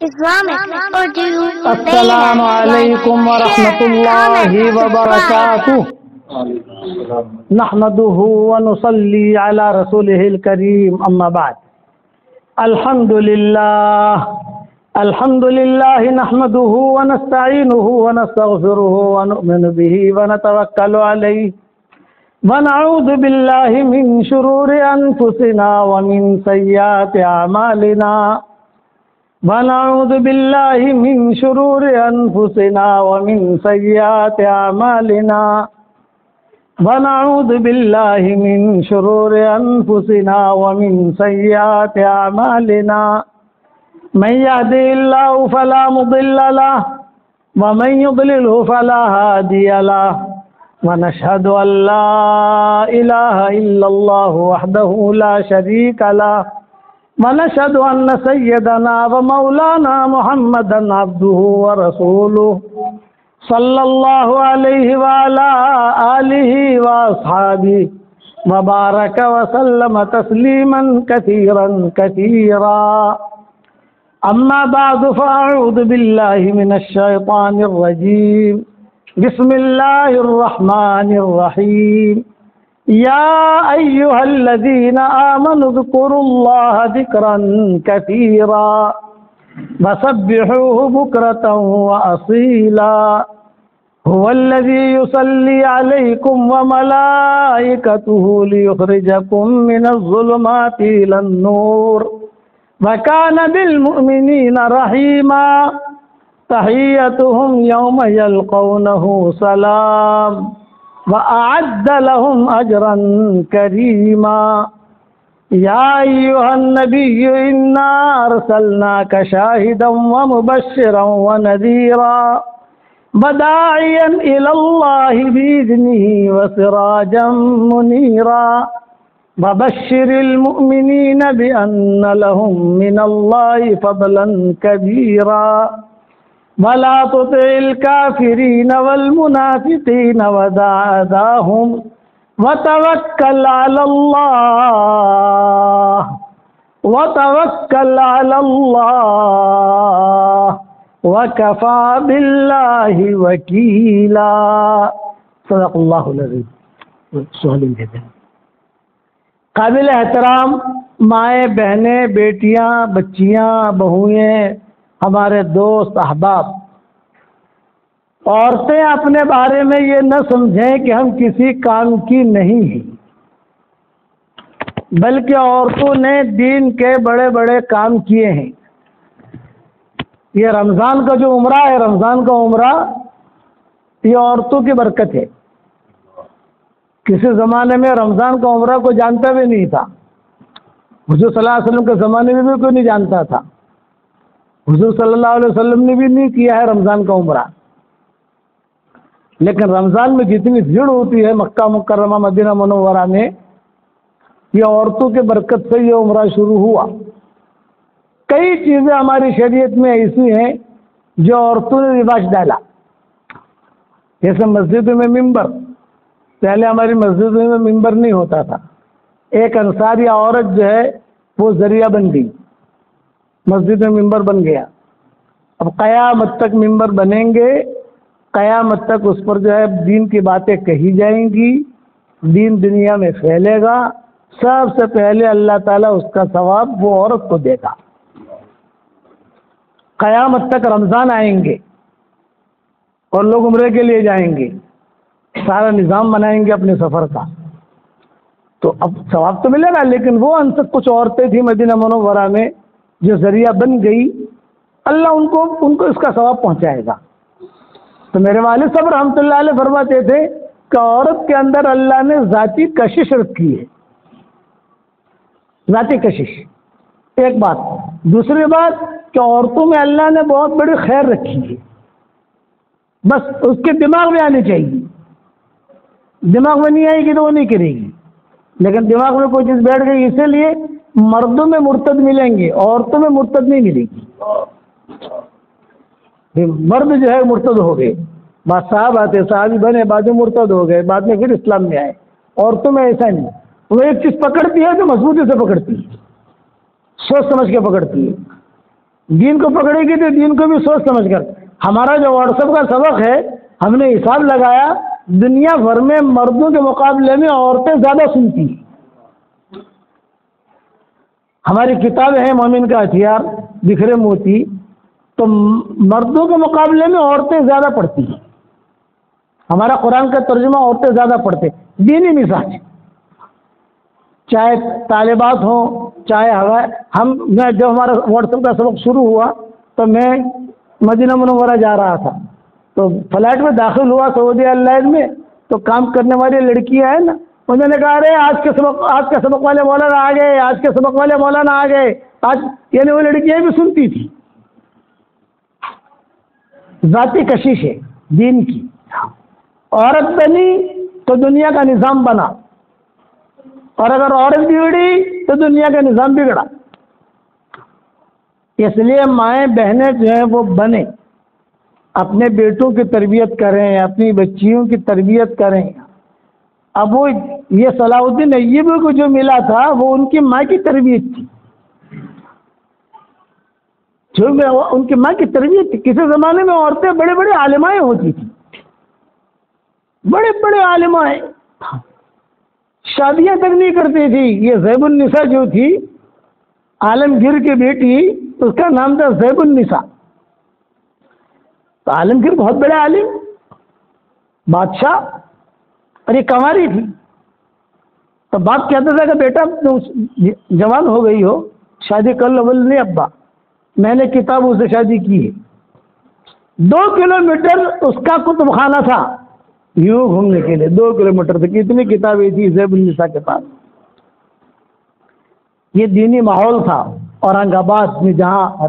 Islamic Urdu السلام علیکم ورحمۃ اللہ وبرکاتہ نحمده ونصلي على رسوله الكريم اما بعد الحمد لله نحمده ونستعينه ونستغفره ونؤمن به ونتوكل عليه ونعوذ بالله من شرور انفسنا ومن سيئات اعمالنا ونعوذ بالله من شرور أنفسنا ومن سيئات أعمالنا ونعوذ بالله من شرور أنفسنا ومن سيئات أعمالنا من يهده الله فلا مضل له ومن يضلله فلا هادي له ونشهد أن لا إله إلا الله وحده لا شريك له ونشهد أن سيدنا ومولانا محمدا عبده ورسوله صلى الله عليه وعلى آله وأصحابه وبارك وسلم تسليما كثيرا كثيرا أما بعد فأعوذ بالله من الشيطان الرجيم بسم الله الرحمن الرحيم يا أيها الذين آمنوا اذكروا الله ذكرا كثيرا وسبحوه بكرة وأصيلا هو الذي يصلي عليكم وملائكته ليخرجكم من الظلمات إلى النور وكان بالمؤمنين رحيما تحيتهم يوم يلقونه سلام وأعد لهم أجرا كريما يا أيها النبي إنا أرسلناك شاهدا ومبشرا ونذيرا وداعيا إلى الله بإذنه وسراجا منيرا وبشر المؤمنين بأن لهم من الله فضلا كبيرا ولا تطع الكافرين والمنافقين ودع أذاهم وتوكل على الله وكفى بالله وكيلا صدق اللہ العظیم. قابل احترام مائیں بہنیں بیٹیاں بچیاں بہوئیں ہمارے دوست احباب، عورتیں اپنے بارے میں یہ نہ سمجھیں کہ ہم کسی کام کی نہیں ہیں، بلکہ عورتوں نے دین کے بڑے بڑے کام کیے ہیں. یہ رمضان کا جو عمرہ ہے، رمضان کا عمرہ یہ عورتوں کی برکت ہے. کسی زمانے میں رمضان کا عمرہ کوئی جانتا بھی نہیں تھا. حضور صلی اللہ علیہ وسلم کے زمانے میں بھی کوئی نہیں جانتا تھا. حضور صلی اللہ علیہ وسلم نے بھی نہیں کیا ہے رمضان کا عمرہ. لیکن رمضان میں جتنی بھیڑ ہوتی ہے مکہ مکرمہ مدینہ منورہ میں، یہ عورتوں کے برکت سے یہ عمرہ شروع ہوا. کئی چیزیں ہماری شریعت میں ایسی ہیں جو عورتوں نے رواج ڈالا. جیسے مسجد میں ممبر، پہلے ہماری مسجد میں ممبر نہیں ہوتا تھا. ایک انصاری عورت جو ہے وہ ذریعہ بن گئی، مسجد میں ممبر بن گیا. اب قیامت تک ممبر بنیں گے، قیامت تک اس پر جو ہے دین کی باتیں کہی جائیں گی، دین دنیا میں پھیلے گا. سب سے پہلے اللہ تعالیٰ اس کا ثواب وہ عورت کو دے گا. قیامت تک رمضان آئیں گے اور لوگ عمرے کے لیے جائیں گے، سارا نظام بنائیں گے اپنے سفر کا، تو اب ثواب تو ملے گا. لیکن وہ کچھ عورتیں تھیں مدینہ منورہ میں جو ذریعہ بن گئی، اللہ ان کو اس کا ثواب پہنچائے گا. تو میرے والد صاحب رحمۃ اللہ علیہ فرماتے تھے کہ عورت کے اندر اللہ نے ذاتی کشش رکھی ہے. ذاتی کشش ایک بات. دوسری بات کہ عورتوں میں اللہ نے بہت بڑی خیر رکھی ہے، بس اس کے دماغ میں آنی چاہیے. دماغ میں نہیں آئے گی تو وہ نہیں کرے گی. لیکن دماغ میں کوئی چیز بیٹھ گئی، اسی لیے مردوں میں مرتد ملیں گے، عورتوں میں مرتد نہیں ملے گی. مرد جو ہے مرتد ہو گئے، بعد صاحب آتے صحابی بنے، بعد میں مرتد ہو گئے، بعد میں پھر اسلام میں آئے. عورتوں میں ایسا نہیں. وہ ایک چیز پکڑتی ہے تو مضبوطی سے پکڑتی ہے، سوچ سمجھ کے پکڑتی ہے. دین کو پکڑے گی تو دین کو بھی سوچ سمجھ کر. ہمارا جو واٹس ایپ کا سبق ہے ہم نے حساب لگایا دنیا بھر میں مردوں کے مقابلے میں عورتیں زیادہ سنتی ہیں. ہماری کتابیں ہیں مومن کا ہتھیار، بکھرے موتی، تو مردوں کے مقابلے میں عورتیں زیادہ پڑھتی ہیں. ہمارا قرآن کا ترجمہ عورتیں زیادہ پڑھتے. دینی مزاج، چاہے طالبات ہوں چاہے میں جب ہمارا واٹس ایپ کا سبق شروع ہوا تو میں مدینہ منورہ جا رہا تھا، تو فلائٹ میں داخل ہوا سعودی ایئر لائن میں، تو کام کرنے والی لڑکیاں ہیں نا، انہوں نے کہا ارے آج کے سبق والے مولانا آ گئے، آج کے سبق والے مولانا آ گئے. یعنی وہ لڑکیاں بھی سنتی تھی. ذاتی کشش ہے دین کی. عورت بنی تو دنیا کا نظام بنا، اور اگر عورت بگڑی تو دنیا کا نظام بگڑا. اس لیے مائیں بہنیں جو ہیں وہ بنے، اپنے بیٹوں کی تربیت کریں، اپنی بچیوں کی تربیت کریں. اب وہ یہ صلاح الدین ایوبی کو جو ملا تھا وہ ان کی ماں کی تربیت تھی، جو ان کی ماں کی تربیت تھی. کسی زمانے میں عورتیں بڑے بڑے عالمائیں ہوتی تھیں، بڑے بڑے عالمائیں، شادیاں تک نہیں کرتی تھی. یہ زیب النساء جو تھی عالمگیر کی بیٹی، اس کا نام تھا زیب النساء. تو عالمگیر بہت بڑے عالم بادشاہ، اور یہ کنواری تھی. تو باپ کہتا تھا کہ بیٹا تم جوان ہو گئی ہو، شادی کر لو. بول نہیں ابا، میں نے کتابوں سے شادی کی ہے. 2 کلومیٹر اس کا کتب خانہ تھا یوں گھومنے کے لیے، 2 کلومیٹر تک اتنی کتابیں تھی زیب النساء کے پاس. یہ دینی ماحول تھا اورنگ آباد میں، جہاں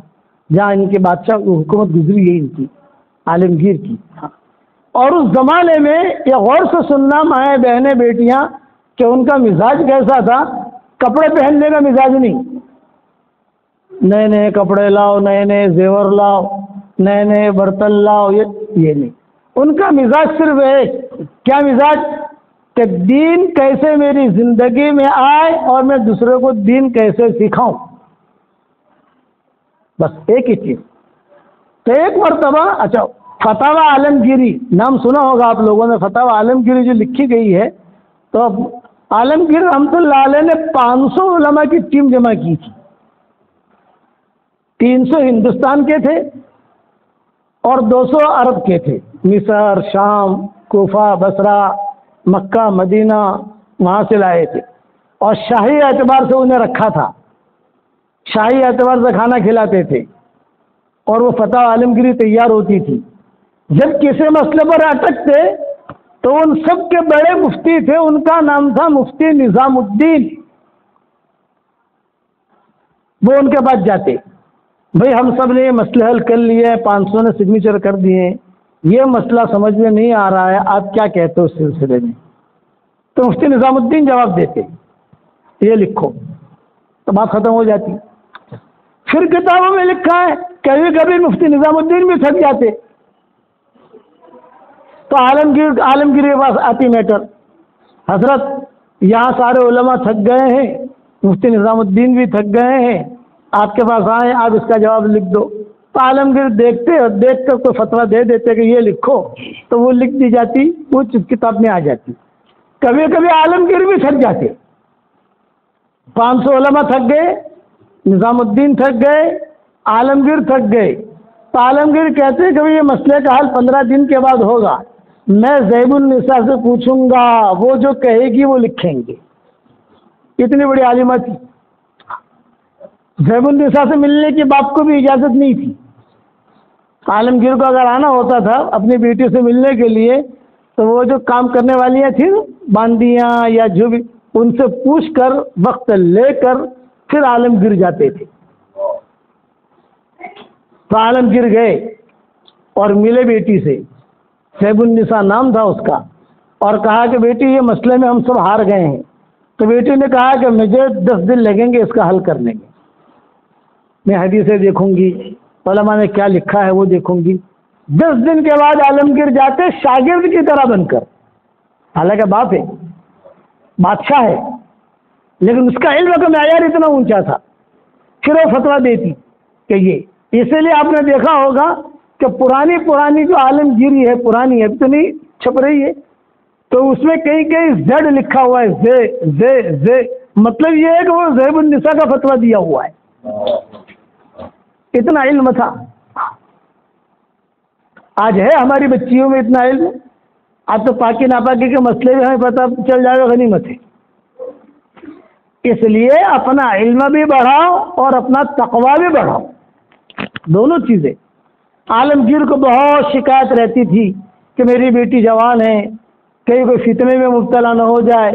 ان کے بادشاہ کی حکومت گزری ہے ان کی عالمگیر کی. اور اس زمانے میں یہ غور سے سننا مائیں بہنیں بیٹیاں کہ ان کا مزاج کیسا تھا. کپڑے پہننے کا مزاج نہیں، نئے نئے کپڑے لاؤ، نئے نئے زیور لاؤ، نئے نئے برتن لاؤ، یہ نہیں. ان کا مزاج صرف ایک، کیا مزاج؟ کہ دین کیسے میری زندگی میں آئے اور میں دوسرے کو دین کیسے سکھاؤں. بس ایک ہی چیز. تو ایک مرتبہ اچھا فتاوی عالمگیری نام سنا ہوگا آپ لوگوں نے. فتاوی عالمگیری جو لکھی گئی ہے، تو عالمگیر رحمۃ اللہ علیہ نے 500 علماء کی ٹیم جمع کی تھی. 300 ہندوستان کے تھے اور 200 عرب کے تھے، مصر، شام، کوفہ، بصرہ، مکہ، مدینہ، وہاں سے لائے تھے. اور شاہی اعتبار سے انہیں رکھا تھا، شاہی اعتبار سے کھانا کھلاتے تھے، اور وہ فتح عالمگیری تیار ہوتی تھی. جب کسی مسئلے پر اٹکتے تو ان سب کے بڑے مفتی تھے، ان کا نام تھا مفتی نظام الدین. وہ ان کے پاس جاتے، بھئی ہم سب نے یہ مسئلے حل کر لیے، 500 نے سگنیچر کر دیے، یہ مسئلہ سمجھ میں نہیں آ رہا ہے، آپ کیا کہتے ہو اس سلسلے میں؟ تو مفتی نظام الدین جواب دیتے، یہ لکھو. تو بات ختم ہو جاتی. پھر کتابوں میں لکھا ہے کبھی کبھی مفتی نظام الدین بھی تھک جاتے، تو عالمگیر کے پاس آتی میٹر، حضرت یہاں سارے علماء تھک گئے ہیں، مفتی نظام الدین بھی تھک گئے ہیں، آپ کے پاس آئے، آپ اس کا جواب لکھ دو. تو عالمگیر دیکھتے اور دیکھ کر کوئی فتویٰ دے دیتے کہ یہ لکھو، تو وہ لکھ دی جاتی، وہ کتاب میں آ جاتی. کبھی کبھی عالمگیر بھی تھک جاتے. 500 علماء تھک گئے، نظام الدین تھک گئے، عالمگیر تھک گئے. تو عالمگیر کہتے کہ یہ مسئلے کا حل 15 دن کے بعد ہوگا، میں زیب النساء سے پوچھوں گا، وہ جو کہے گی وہ لکھیں گے. اتنی بڑی عالمہ تھی. زیب النساء سے ملنے کی باپ کو بھی اجازت نہیں تھی. عالمگیر کو اگر آنا ہوتا تھا اپنی بیٹی سے ملنے کے لیے، تو وہ جو کام کرنے والیاں تھیں باندیاں یا جو بھی، ان سے پوچھ کر وقت لے کر پھر عالمگیر جاتے تھے. تو عالمگیر گئے اور ملے بیٹی سے، زیب النساء نام تھا اس کا، اور کہا کہ بیٹی یہ مسئلے میں ہم سب ہار گئے ہیں. تو بیٹی نے کہا کہ مجھے 10 دن لگیں گے اس کا حل کرنے میں، میں حدیثیں دیکھوں گی، علماء نے کیا لکھا ہے وہ دیکھوں گی. 10 دن کے بعد عالمگیر جاتے شاگرد کی طرح بن کر، حالانکہ باپ ہے، بادشاہ ہے، لیکن اس کا علم کا معیار اتنا اونچا تھا. پھر وہ فتویٰ دیتی کہ اسی لیے آپ نے دیکھا ہوگا کہ پرانی جو عالمگیری ہے، پرانی اب تو نہیں چھپ رہی ہے، تو اس میں کئی زیڈ لکھا ہوا ہے، زے مطلب یہ ہے کہ وہ زیب النساء کا فتویٰ دیا ہوا ہے، اتنا علم تھا۔ آج ہے ہماری بچیوں میں اتنا علم؟ اب تو پاکی ناپاکی کے مسئلے بھی ہمیں پتہ چل جائے گا، غنیمت ہے۔ اس لیے اپنا علم بھی بڑھاؤ اور اپنا تقوی بھی بڑھاؤ، دونوں چیزیں۔ عالمگیر کو بہت شکایت رہتی تھی کہ میری بیٹی جوان ہے، کہیں کوئی فتنے میں مبتلا نہ ہو جائے،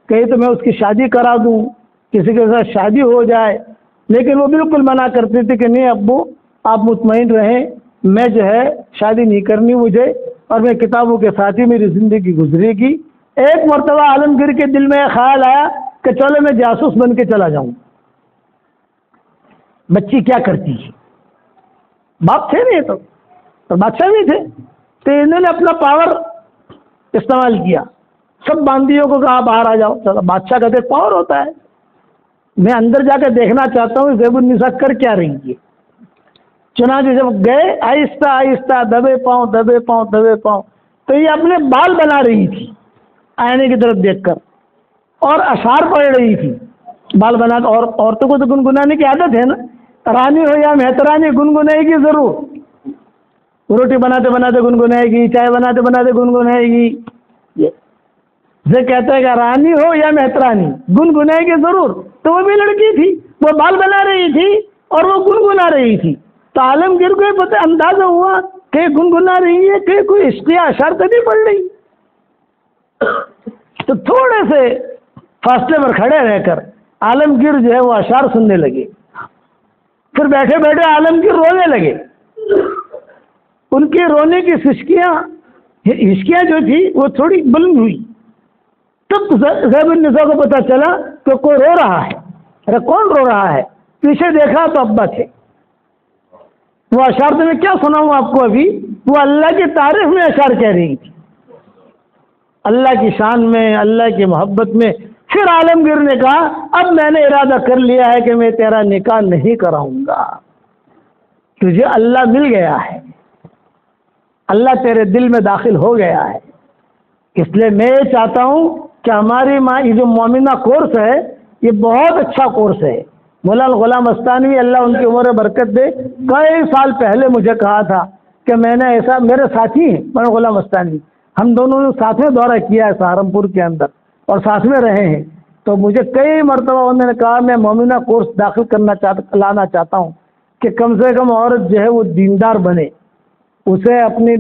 کہیں تو میں اس کی شادی کرا دوں، کسی کے ساتھ شادی ہو جائے، لیکن وہ بالکل منع کرتے تھے کہ نہیں ابو آپ مطمئن رہیں، میں جو ہے شادی نہیں کرنی مجھے، اور میں کتابوں کے ساتھ ہی میری زندگی گزرے گی۔ ایک مرتبہ عالمگیر کے دل میں خیال آیا کہ چلو میں جاسوس بن کے چلا جاؤں، بچی کیا کرتی ہے، باپ تھے نہیں تو بادشاہ بھی تھے، تو انہوں نے اپنا پاور استعمال کیا، سب باندیوں کو کہا باہر آ جاؤ، چلو بادشاہ کا تو پاور ہوتا ہے، میں اندر جا کے دیکھنا چاہتا ہوں زیب النساء کر کیا رہی ہے۔ چنانچہ جب گئے آہستہ آہستہ دبے پاؤں تو یہ اپنے بال بنا رہی تھی آئینے کی طرف دیکھ کر، اور اشعار پڑھ رہی تھی بال بنا، اور عورتوں کو تو گنگنانے کی عادت ہے نا، رانی ہو یا مہترانی گنگنائے گی ضرور، روٹی بناتے بناتے گنگنائے گی، چائے بناتے بناتے گنگنائے گی، یہ کہتا ہے کہ رانی ہو یا مہترانی گنگنائے گی ضرور۔ تو وہ بھی لڑکی تھی، وہ بال بنا رہی تھی اور وہ گنگنا رہی تھی، تو عالمگیر کو پتہ اندازہ ہوا کہ گنگنا رہی ہے کہ کوئی عشقیہ اشعار تو نہیں پڑھ رہی، تو تھوڑے سے فاصلے پر کھڑے رہ کر عالمگیر جو ہے وہ اشعار سننے لگے، پھر بیٹھے بیٹھے عالمگیر رونے لگے، ان کے رونے کی ہچکیاں جو تھی وہ تھوڑی بلند ہوئی، تب زیب النساء کو پتہ چلا کہ کوئی رو رہا ہے۔ ارے کون رو رہا ہے؟ پیچھے دیکھا تو ابا تھے۔ وہ اشعار تو میں کیا سناؤں آپ کو، ابھی وہ اللہ کی تعریف میں اشعار کہہ رہی تھی، اللہ کی شان میں، اللہ کی محبت میں۔ پھر عالمگیر نے کہا اب میں نے ارادہ کر لیا ہے کہ میں تیرا نکاح نہیں کراؤں گا، تجھے اللہ مل گیا ہے، اللہ تیرے دل میں داخل ہو گیا ہے، اس لیے میں یہ چاہتا ہوں کہ ہماری ماں یہ جو مومنہ کورس ہے یہ بہت اچھا کورس ہے۔ مولانا غلام مستانوی اللہ ان کی عمر برکت دے، کئی سال پہلے مجھے کہا تھا کہ میں نے ایسا، میرے ساتھی ہیں مولانا غلام مستانوی، ہم دونوں نے ساتھ میں دورہ کیا ہے سہارنپور کے اندر اور ساتھ میں رہے ہیں، تو مجھے کئی مرتبہ انہوں نے کہا میں مومنہ کورس داخل لانا چاہتا ہوں کہ کم سے کم عورت جو ہے وہ دیندار بنے، اسے اپنی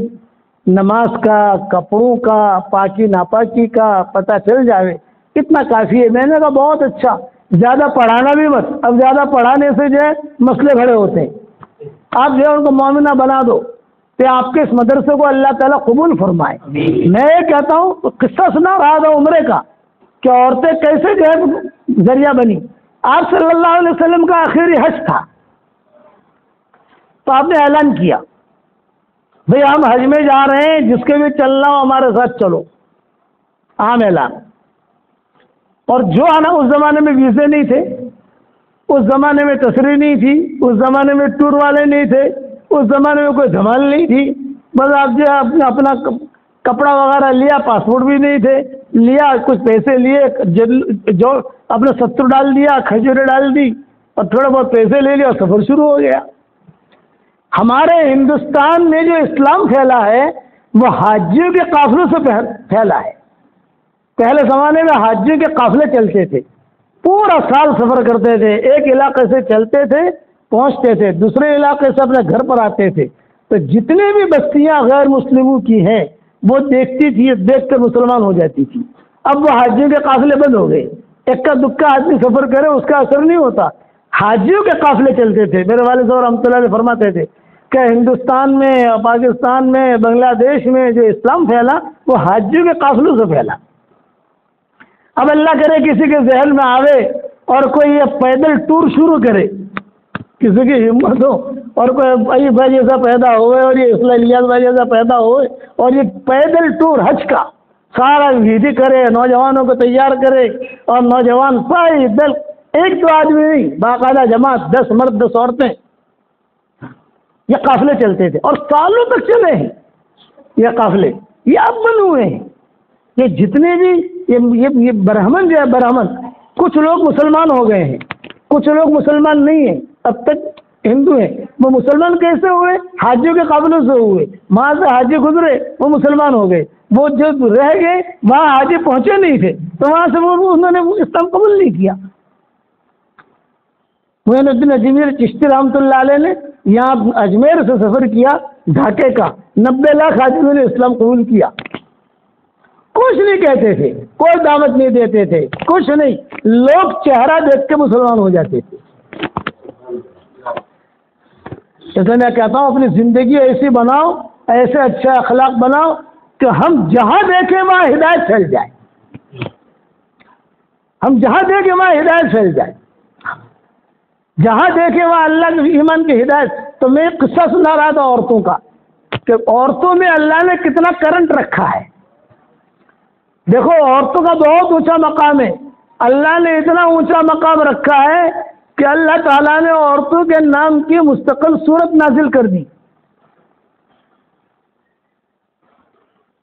نماز کا، کپڑوں کا، پاکی ناپاکی کا پتہ چل جائے، اتنا کافی ہے۔ میں نے کہا بہت اچھا، زیادہ پڑھانا بھی مت، اب زیادہ پڑھانے سے جو ہے مسئلے کھڑے ہوتے ہیں، آپ جو ہے ان کو مومنہ بنا دو کہ آپ کے اس مدرسے کو اللہ تعالیٰ قبول فرمائے۔ میں یہ کہتا ہوں، قصہ سنا رہا تھا عمرے کا کہ عورتیں کیسے جو ہے ذریعہ بنی۔ آپ صلی اللہ علیہ وسلم کا آخری حج تھا، تو آپ نے اعلان کیا بھئی ہم حج میں جا رہے ہیں، جس کے بھی چلنا ہو ہمارے ساتھ چلو، عام اعلان۔ اور جو آنا، اس زمانے میں ویزے نہیں تھے، اس زمانے میں تشریح نہیں تھی، اس زمانے میں ٹور والے نہیں تھے، اس زمانے میں کوئی دھمال نہیں تھی، بس آپ جو اپنا کپڑا وغیرہ لیا، پاسپورٹ بھی نہیں تھے، لیا کچھ پیسے لیے، جو اپنے 70 ڈال دیا، کھجوریں ڈال دی اور تھوڑے بہت پیسے لے لیا اور سفر شروع ہو گیا۔ ہمارے ہندوستان میں جو اسلام پھیلا ہے وہ حاجیوں کے قافلوں سے پھیلا ہے۔ پہلے زمانے میں حاجیوں کے قافلے چلتے تھے، پورا سال سفر کرتے تھے، ایک علاقے سے چلتے تھے، پہنچتے تھے، دوسرے علاقے سے اپنے گھر پر آتے تھے، تو جتنی بھی بستیاں غیر مسلموں کی ہیں وہ دیکھتی تھی، دیکھ کر مسلمان ہو جاتی تھی۔ اب وہ حاجیوں کے قافلے بند ہو گئے، اکا دکا آدمی سفر کرے اس کا اثر نہیں ہوتا، حاجیوں کے قافلے چلتے تھے۔ میرے والد صاحب رحمۃ اللہ علیہ فرماتے تھے کہ ہندوستان میں، پاکستان میں، بنگلہ دیش میں جو اسلام پھیلا وہ حاجیوں کے قافلوں سے پھیلا۔ اب اللہ کرے کسی کے ذہن میں آوے اور کوئی یہ پیدل ٹور شروع کرے، کسی کی ہمت ہو اور کوئی ایوب بھائی جیسا پیدا ہوئے اور یہ اصلاح الیاس بھائی جیسا پیدا ہوئے اور یہ پیدل ٹور حج کا سارا ویدی کرے، نوجوانوں کو تیار کرے، اور نوجوان پیدل، ایک دو آدمی نہیں، باقاعدہ جماعت، 10 مرد 10 عورتیں، یہ قافلے چلتے تھے اور سالوں تک چلے ہیں یہ قافلے، یہ اب بند ہوئے ہیں۔ یہ جتنے بھی یہ برہمن جو ہے برہمن، کچھ لوگ مسلمان ہو گئے ہیں، کچھ لوگ مسلمان نہیں ہیں، اب تک ہندو ہیں۔ وہ مسلمان کیسے ہوئے؟ حاجیوں کے قافلوں سے ہوئے، وہاں سے حاجی گزرے وہ مسلمان ہو گئے، وہ جو رہ گئے وہاں حاجی پہنچے نہیں تھے تو وہاں سے انہوں نے اسلام قبول نہیں کیا۔ معین الدین اجمیر چشتی رحمۃ اللہ علیہ نے یہاں اجمیر سے سفر کیا ڈھاکے کا، 90 لاکھ آدمیوں نے اسلام قبول کیا۔ کچھ نہیں کہتے تھے، کوئی دعوت نہیں دیتے تھے، کچھ نہیں، لوگ چہرہ دیکھ کے مسلمان ہو جاتے تھے۔ جیسے میں کہتا ہوں اپنی زندگی ایسی بناؤ، ایسے اچھا اخلاق بناؤ کہ ہم جہاں دیکھیں وہاں ہدایت پھیل جائے، ہم جہاں دیکھیں وہاں ہدایت پھیل جائے، جہاں دیکھیں وہاں اللہ کے ایمان کی ہدایت۔ تو میں ایک قصہ سنا رہا تھا عورتوں کا، کہ عورتوں میں اللہ نے کتنا کرنٹ رکھا ہے۔ دیکھو عورتوں کا بہت اونچا مقام ہے، اللہ نے اتنا اونچا مقام رکھا ہے کہ اللہ تعالیٰ نے عورتوں کے نام کی مستقل صورت نازل کر دی۔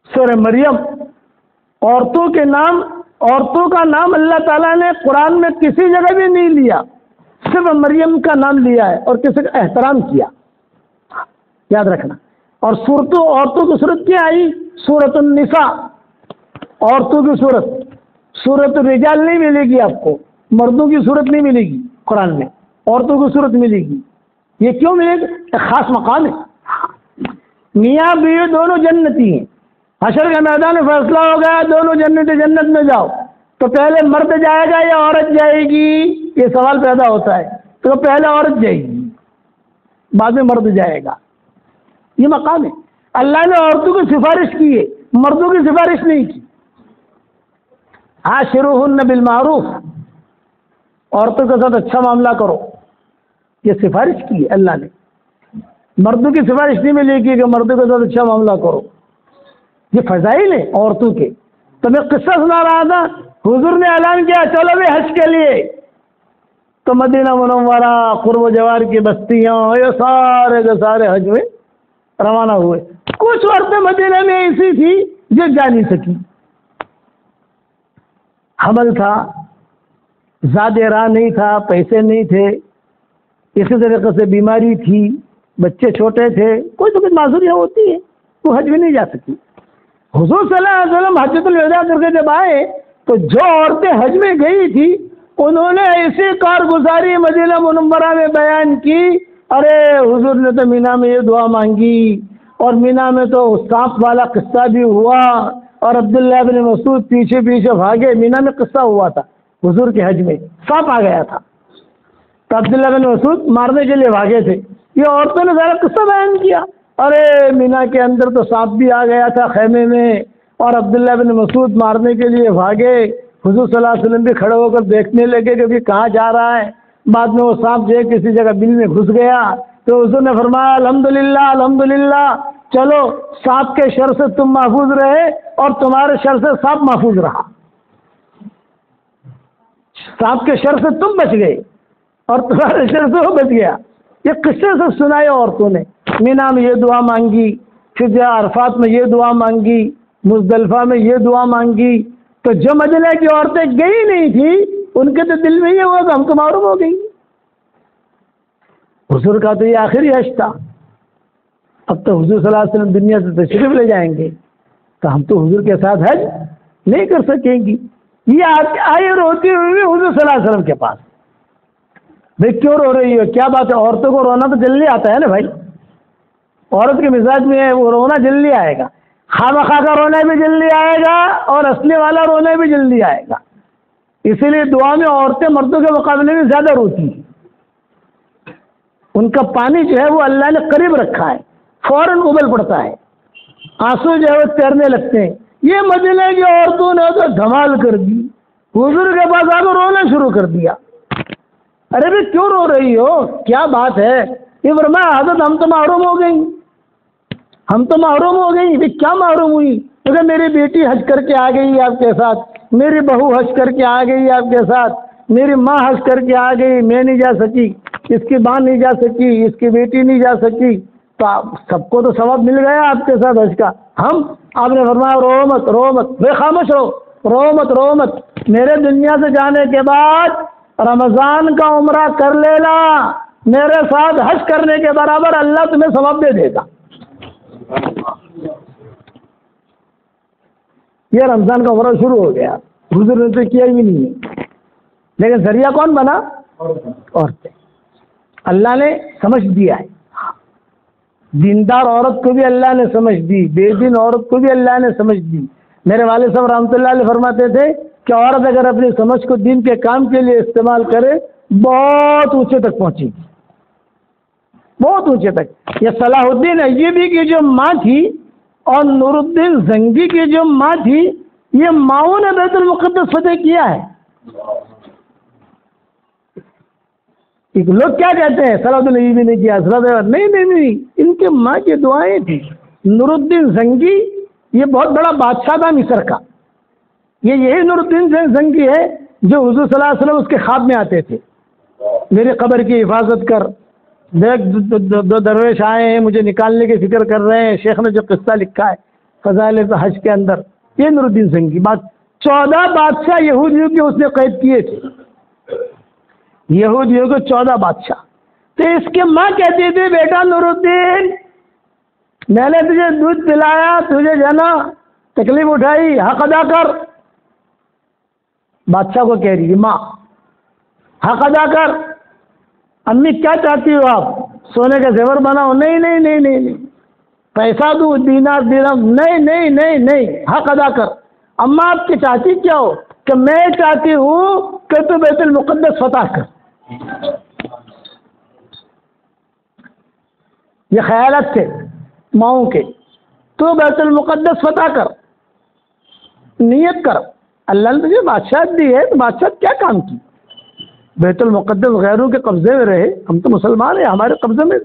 سورہ مریم، عورتوں کے نام، عورتوں کا نام اللہ تعالیٰ نے قرآن میں کسی جگہ بھی نہیں لیا، صرف مریم کا نام لیا ہے اور کسی کا احترام کیا، یاد رکھنا۔ اور عورتوں کی صورت کیا آئی؟ سورۃ النساء، عورتوں کی صورت۔ سورۃ الرجال نہیں ملے گی آپ کو، مردوں کی صورت نہیں ملے گی قرآن میں، عورتوں کی صورت ملے گی۔ یہ کیوں ملے گی؟ ایک خاص مقام ہے۔ میاں بیوی دونوں جنتی ہیں، حشر کے میدان میں فیصلہ ہو گیا دونوں جنتی جنت میں جاؤ، تو پہلے مرد جائے گا یا عورت جائے گی؟ یہ سوال پیدا ہوتا ہے، تو پہلے عورت جائے گی بعد میں مرد جائے گا۔ یہ مقام ہے، اللہ نے عورتوں کی سفارش کی ہے، مردوں کی سفارش نہیں کی۔ عاشروہن بالمعروف، عورتوں کے ساتھ اچھا معاملہ کرو، یہ سفارش کی ہے اللہ نے۔ مردوں کی سفارش نہیں ملے گی کہ مردوں کے ساتھ اچھا معاملہ کرو، یہ فضائل ہیں عورتوں کے۔ تو میں قصہ سنا رہا تھا، حضور نے اعلان کیا چلو بھی حج کے لیے، تو مدینہ منورہ، قرب و جوار کی بستیاں، یہ سارے کے سارے حج میں روانہ ہوئے۔ کچھ عورتیں مدینہ میں ایسی تھی جو جا نہیں سکی، حمل تھا، زیادہ راہ نہیں تھا، پیسے نہیں تھے، اسی طریقے سے بیماری تھی، بچے چھوٹے تھے، کوئی تو کچھ معذوریاں ہوتی ہیں، وہ حج میں نہیں جا سکی۔ حضور صلی اللہ علیہ وسلم حجۃ الوداع کر کے جب آئے تو جو عورتیں حج میں گئی تھی انہوں نے ایسی کارگزاری مدینہ منورہ میں بیان کی، ارے حضور نے تو مینا میں یہ دعا مانگی، اور مینا میں تو سانپ والا قصہ بھی ہوا، اور عبداللہ بن مسعود پیچھے پیچھے بھاگے۔ مینا میں قصہ ہوا تھا حضور کے حج میں، سانپ آ گیا تھا تو عبداللہ بن مسعود مارنے کے لیے بھاگے تھے۔ یہ عورتوں نے سارا قصہ بیان کیا، ارے مینا کے اندر تو سانپ بھی آ گیا تھا خیمے میں، اور عبداللہ بن مسعود مارنے کے لیے بھاگے، حضور صلی اللہ علیہ وسلم بھی کھڑے ہو کر دیکھنے لگے کہ بھی کہاں جا رہا ہے۔ بعد میں وہ سانپ جو ہے کسی جگہ بل میں گھس گیا تو حضور نے فرمایا الحمدللہ الحمدللہ، چلو سانپ کے شر سے تم محفوظ رہے اور تمہارے شر سے سانپ محفوظ رہا، سانپ کے شر سے تم بچ گئے اور تمہارے شر سے وہ بچ گیا۔ یہ قصے سے سنائے عورتوں نے، مینا میں یہ دعا مانگی، پھر عرفات میں یہ دعا مانگی، مزدلفہ میں یہ دعا مانگی۔ تو جو مدینہ کی عورتیں گئی نہیں تھی ان کے تو دل میں یہ ہوا کہ ہم تو معروف ہو گئی، حضور کا تو یہ آخری حج تھا، اب تو حضور صلی اللہ علیہ وسلم دنیا سے تشریف لے جائیں گے تو ہم تو حضور کے ساتھ حج نہیں کر سکیں گی۔ یہ آئی روتی ہوئی حضور صلی اللہ علیہ وسلم کے پاس، بھائی کیوں رو رہی ہو، کیا بات ہے؟ عورتوں کو رونا تو جلدی آتا ہے نا بھائی، عورت کے مزاج میں ہے وہ رونا جلدی آئے گا، خواہ کا رونا بھی جلدی آئے گا اور اصلی والا رونا بھی جلدی آئے گا۔ اسی لیے دعا میں عورتیں مردوں کے مقابلے میں زیادہ روتی ہیں، ان کا پانی جو ہے وہ اللہ نے قریب رکھا ہے، فوراً ابل پڑتا ہے، آنسو جو ہے وہ تیرنے لگتے ہیں۔ یہ مدینے کی عورتوں نے تو دھمال کر دی، حضور کے پاس آ کر رونا شروع کر دیا۔ ارے بھائی کیوں رو رہی ہو، کیا بات ہے؟ یہ فرمایا حضرت ہم تو محروم ہو گئی، ہم تو محروم ہو گئی۔ بھائی کیا محروم ہوئی؟ کیونکہ میری بیٹی حج کر کے آ گئی آپ کے ساتھ، میری بہو حج کر کے آ گئی آپ کے ساتھ، میری ماں حج کر کے آ گئی، میں نہیں جا سکی، اس کی ماں نہیں جا سکی، اس کی بیٹی نہیں جا سکی، تو سب کو تو ثواب مل گیا آپ کے ساتھ حج کا. آپ نے فرمایا رو مت رو مت، بے خاموش رو مت رو مت. میرے دنیا سے جانے کے بعد رمضان کا عمرہ کر لینا، میرے ساتھ حج کرنے کے برابر اللہ تمہیں ثواب دے دے گا. یہ رمضان کا عمرہ شروع ہو گیا، حضور نے تو کیا ہی نہیں ہے، لیکن ذریعہ کون بنا؟ عورتیں. اللہ نے سمجھ دیا ہے. دیندار عورت کو بھی اللہ نے سمجھ دی، بے دین عورت کو بھی اللہ نے سمجھ دی. میرے والد صاحب رحمۃ اللہ علیہ فرماتے تھے کہ عورت اگر اپنی سمجھ کو دین کے کام کے لیے استعمال کرے بہت اونچے تک پہنچے گی، بہت اونچے تک. یہ صلاح الدین ایوبی کی جو ماں تھی اور نور الدین زنگی کی جو ماں تھی، یہ ماؤں نے بیت المقدس فتح کیا ہے. لوگ کیا کہتے ہیں صلاح الدین ایوبی نے کیا، نہیں، ان کے ماں کی دعائیں تھی. نور الدین زنگی یہ بہت بڑا بادشاہ تھا مصر کا. یہی نور الدین زنگی ہے جو حضور صلی اللہ علیہ وسلم اس کے خواب میں آتے تھے، میری قبر کی حفاظت کر، دیکھ دو درویش آئے ہیں مجھے نکالنے کی فکر کر رہے ہیں. شیخ نے جو قصہ لکھا ہے فضائل حج کے اندر، یہ نور الدین زنگی 14 بادشاہ یہودیوں کے اس نے قید کیے تھے، یہودیوں کو 14 بادشاہ. تو اس کی ماں کہتی تھی بیٹا نور الدین، میں نے تجھے دودھ پلایا، تجھے جانا تکلیف اٹھائی، حق ادا کر. بادشاہ کو کہہ رہی ماں حق ادا کر. امی کیا چاہتی ہو آپ؟ سونے کا زیور بناؤ؟ نہیں، پیسہ دوں، دینار درہم؟ نہیں، حق ادا کر. اماں آپ کی چاہتی کیا ہو؟ کہ میں چاہتی ہوں کہ تو بیت المقدس فتح کر. یہ خیالات تھے ماؤں کے، تو بیت المقدس فتح کر، نیت کر. اللہ نے تجھے بادشاہت دی ہے تو بادشاہت کیا کام کی؟ بیت المقدس غیروں کے قبضے میں رہے، ہم تو مسلمان ہیں، ہمارے قبضے میں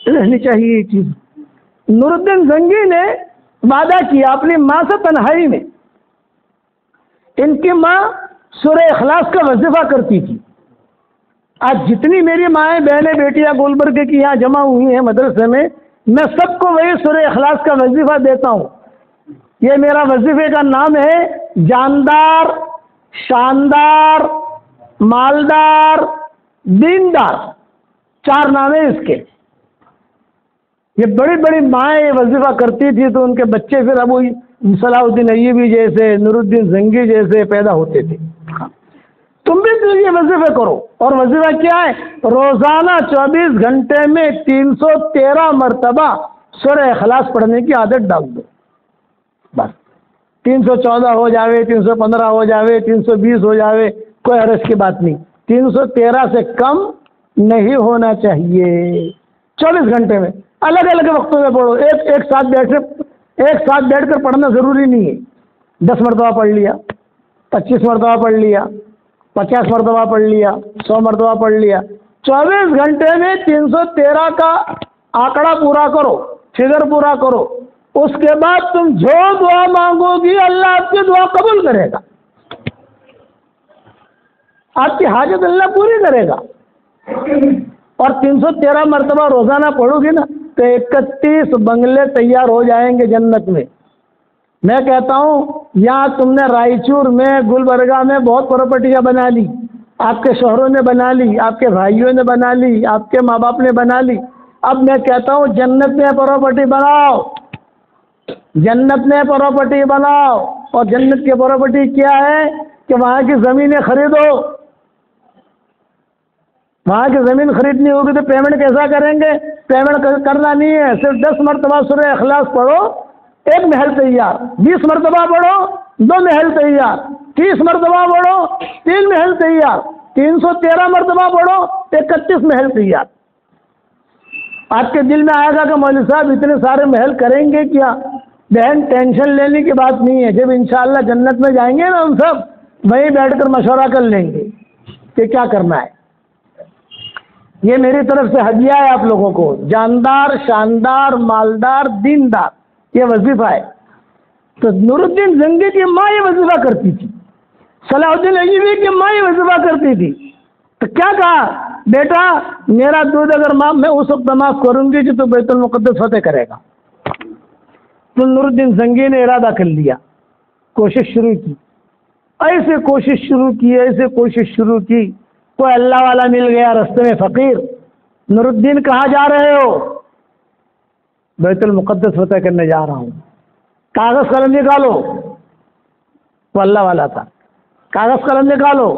رہنی چاہیے یہ چیز. نور الدین زنگی نے وعدہ کیا اپنی ماں سے تنہائی میں. ان کی ماں سورہ اخلاص کا وظیفہ کرتی تھی. آج جتنی میری مائیں بہنیں بیٹیاں گلبرگ کی یہاں جمع ہوئی ہیں مدرسے میں سب کو وہی سورہ اخلاص کا وظیفہ دیتا ہوں. یہ میرا وظیفے کا نام ہے جاندار، شاندار، مالدار، دیندار. 4 نام ہیں اس کے. یہ بڑی بڑی مائیں یہ وظیفہ کرتی تھی تو ان کے بچے پھر ابو صلاح الدین ایوبی جیسے، نور الدین زنگی جیسے پیدا ہوتے تھے. تم بھی تو یہ وظیفے کرو. اور وظیفہ کیا ہے؟ روزانہ 24 گھنٹے میں 313 مرتبہ سورہ اخلاص پڑھنے کی عادت ڈال دو. بس 314 ہو جاوے، 315 ہو جاوے، 320 ہو جاوے، کوئی حرج کی بات نہیں. 313 سے کم نہیں ہونا چاہیے 24 گھنٹے میں. الگ الگ وقتوں میں پڑھو. ایک ساتھ بیٹھ کر پڑھنا ضروری نہیں ہے. 10 مرتبہ پڑھ لیا، 25 مرتبہ پڑھ لیا، 50 مرتبہ پڑھ لیا، 100 مرتبہ پڑھ لیا. 24 گھنٹے میں 313 کا آنکڑا پورا کرو، فگر پورا کرو. اس کے بعد تم جو دعا مانگو گی اللہ آپ کی دعا قبول کرے گا، آپ کی حاجت اللہ پوری کرے گا. اور 313 مرتبہ روزانہ پڑھو گی نا تو 31 بنگلے تیار ہو جائیں گے جنت میں. میں کہتا ہوں یہاں تم نے رائچور میں، گلبرگہ میں بہت پراپرٹیاں بنا لی، آپ کے شوہروں نے بنا لی، آپ کے بھائیوں نے بنا لی، آپ کے ماں باپ نے بنا لی. اب میں کہتا ہوں جنت میں پراپرٹی بناؤ، جنت میں پراپرٹی بناؤ. اور جنت کی پراپرٹی کیا ہے کہ وہاں کی زمینیں خریدو. وہاں کی زمین خریدنی ہوگی تو پیمنٹ کیسا کریں گے؟ پیمنٹ کرنا نہیں ہے، صرف 10 مرتبہ سورہ اخلاص پڑھو، 1 محل تیار. 20 مرتبہ پڑھو، 2 محل تیار. 30 مرتبہ پڑھو، 3 محل تیار. 313 مرتبہ پڑھو، 31 محل تیار. آپ کے دل میں آئے گا کہ مولوی صاحب اتنے سارے محل کریں گے کیا؟ بہن ٹینشن لینے کی بات نہیں ہے. جب انشاءاللہ جنت میں جائیں گے نا ہم سب وہیں بیٹھ کر مشورہ کر لیں گے کہ کیا کرنا ہے. یہ میری طرف سے ہدیہ ہے آپ لوگوں کو. جاندار، شاندار، مالدار، دیندار، یہ وظیفہ ہے. تو نور الدین زنگی کی ماں یہ وظیفہ کرتی تھی، صلاح الدین ایوبی کی ماں یہ وظیفہ کرتی تھی. تو کیا کہا بیٹا میرا دودھ اگر معاف، میں اس وقت معاف کروں گی کہ تو بیت المقدس فتح کرے گا۔ تو نور الدین زنگی نے ارادہ کر لیا، کوشش شروع کی، ایسے کوشش شروع کی، ایسے کوشش شروع کی، کوئی اللہ والا مل گیا رستے میں فقیر، نور الدین کہاں جا رہے ہو؟ بیت المقدس فتح کرنے جا رہا ہوں۔ کاغذ قلم نکالو، وہ اللہ والا تھا، کاغذ قلم نکالو،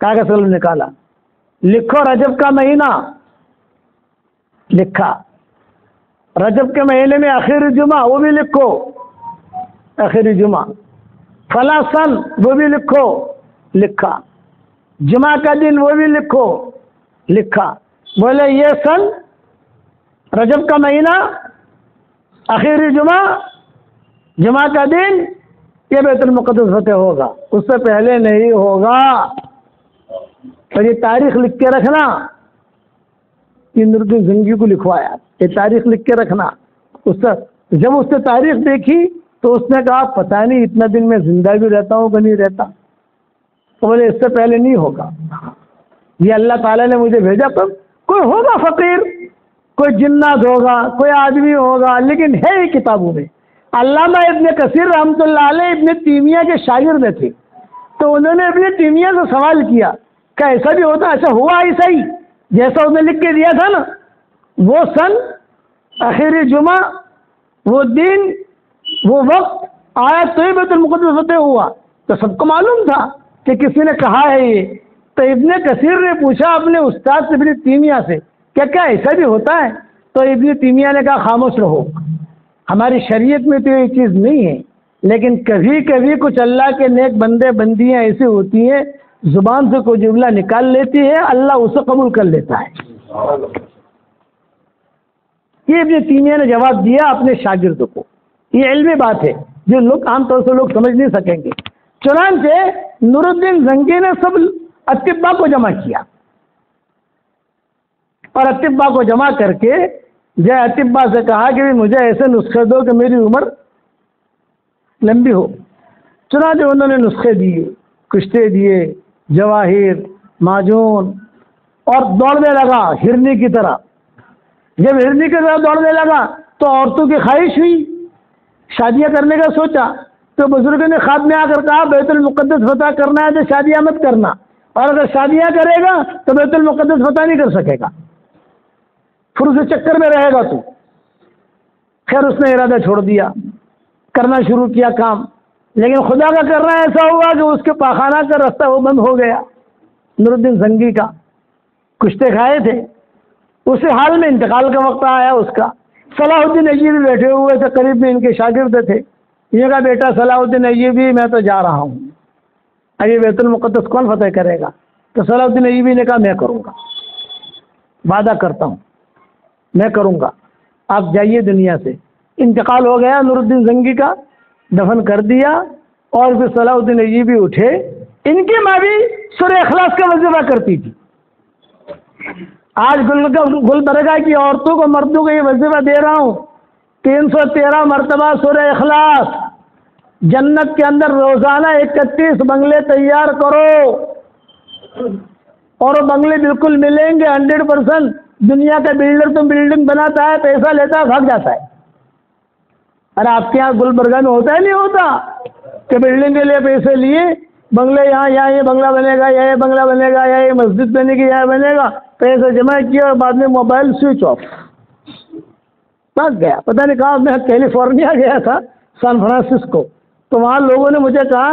کاغذ قلم نکالا، لکھو رجب کا مہینہ، لکھا، رجب کے مہینے میں آخری جمعہ وہ بھی لکھو، آخری جمعہ، فلاں سن وہ بھی لکھو، لکھا، جمعہ کا دن وہ بھی لکھو، لکھا، بولے یہ سن، رجب کا مہینہ، آخری جمعہ، جمعہ کا دن، یہ بیت المقدس فتح ہوگا، اس سے پہلے نہیں ہوگا۔ اور یہ تاریخ لکھ کے رکھنا، یہ نور الدین زنگی کو لکھوایا، یہ تاریخ لکھ کے رکھنا۔ اس سے جب اس نے تاریخ دیکھی تو اس نے کہا پتہ نہیں اتنا دن میں زندہ بھی رہتا ہوں کہ نہیں رہتا، تو بولے اس سے پہلے نہیں ہوگا، یہ اللہ تعالیٰ نے مجھے بھیجا۔ پر کوئی ہوگا فقیر، کوئی جنات ہوگا، کوئی آدمی ہوگا، لیکن ہے ہی کتابوں میں۔ علامہ ابن کثیر رحمۃ اللہ علیہ ابن تیمیہ کے شاگرد تھے، تو انہوں نے ابن تیمیہ سے سوال کیا کہ ایسا بھی ہوتا؟ اچھا ہوا ایسا ہی جیسا انہوں نے لکھ کے دیا تھا نا، وہ سن، آخری جمعہ، وہ دن، وہ وقت آیا تو ہی بیت المقدس فتح ہوا۔ تو سب کو معلوم تھا کہ کسی نے کہا ہے یہ، تو ابن کثیر نے پوچھا اپنے استاد ابن تیمیہ سے کیا ایسا بھی ہوتا ہے؟ تو ابن تیمیہ نے کہا خاموش رہو، ہماری شریعت میں تو یہ چیز نہیں ہے، لیکن کبھی کبھی کچھ اللہ کے نیک بندے بندیاں ایسی ہوتی ہیں زبان سے کوئی جملہ نکال لیتی ہے، اللہ اسے قبول کر لیتا ہے۔ یہ ابن تیمیہ نے جواب دیا اپنے شاگرد کو، یہ علمی بات ہے جو لوگ عام طور سے لوگ سمجھ نہیں سکیں گے۔ چنانچہ نور الدین زنگی نے سب اطباء کو جمع کیا، اور اطباء کو جمع کر کے جے اطباء سے کہا کہ مجھے ایسے نسخے دو کہ میری عمر لمبی ہو۔ چنانچہ انہوں نے نسخے دیے، کشتے دیے، جواہر، معجون، اور دوڑنے لگا ہرنی کی طرح۔ جب ہرنی کی طرح دوڑنے لگا تو عورتوں کی خواہش ہوئی، شادیاں کرنے کا سوچا، تو بزرگوں نے خواب میں آ کر کہا بیت المقدس فتح کرنا ہے تو شادیاں مت کرنا، اور اگر شادیاں کرے گا تو بیت المقدس فتح نہیں کر سکے گا، پھر اسے چکر میں رہے گا تو۔ خیر اس نے ارادہ چھوڑ دیا، کرنا شروع کیا کام، لیکن خدا کا کرنا ایسا ہوا کہ اس کے پاخانہ کا راستہ وہ بند ہو گیا۔ نور الدین زنگی کا کشتے کھائے تھے، اسی حال میں انتقال کا وقت آیا اس کا۔ صلاح الدین ایوبی بیٹھے ہوئے تھے، قریب میں ان کے شاگرد تھے، یہ کہا بیٹا صلاح الدین ایوبی میں تو جا رہا ہوں، ابھی بیت المقدس کون فتح کرے گا؟ تو صلاح الدین ایوبی نے کہا میں کروں گا، وعدہ کرتا ہوں میں کروں گا، آپ جائیے دنیا سے۔ انتقال ہو گیا نور الدین زنگی کا، دفن کر دیا، اور پھر صلاح الدین ایوبی اٹھے۔ ان کی ماں بھی سورہ اخلاص کا وظیفہ کرتی تھی۔ آج گلبرگہ کی عورتوں کو مردوں کو یہ وظیفہ دے رہا ہوں، 313 مرتبہ سورہ اخلاص۔ جنت کے اندر روزانہ 31 بنگلے تیار کرو، اور وہ بنگلے بالکل ملیں گے 100%۔ دنیا کا بلڈر تو بلڈنگ بناتا ہے، پیسہ لیتا ہے، بھاگ جاتا ہے۔ ارے آپ کے یہاں گلبرگہ میں ہوتا ہے نہیں ہوتا کہ بلڈنگ کے لیے پیسے لیے، بنگلے یہاں یہ بنگلہ بنے گا، یہ بنگلہ بنے گا، یا یہ مسجد بنے گی، یہ بنے گا، پیسے جمع کیے اور بعد میں موبائل سوئچ آف، بھاگ گیا۔ پتہ نہیں کہا، میں کیلیفورنیا گیا تھا، سان فرانسسکو، تو وہاں لوگوں نے مجھے کہا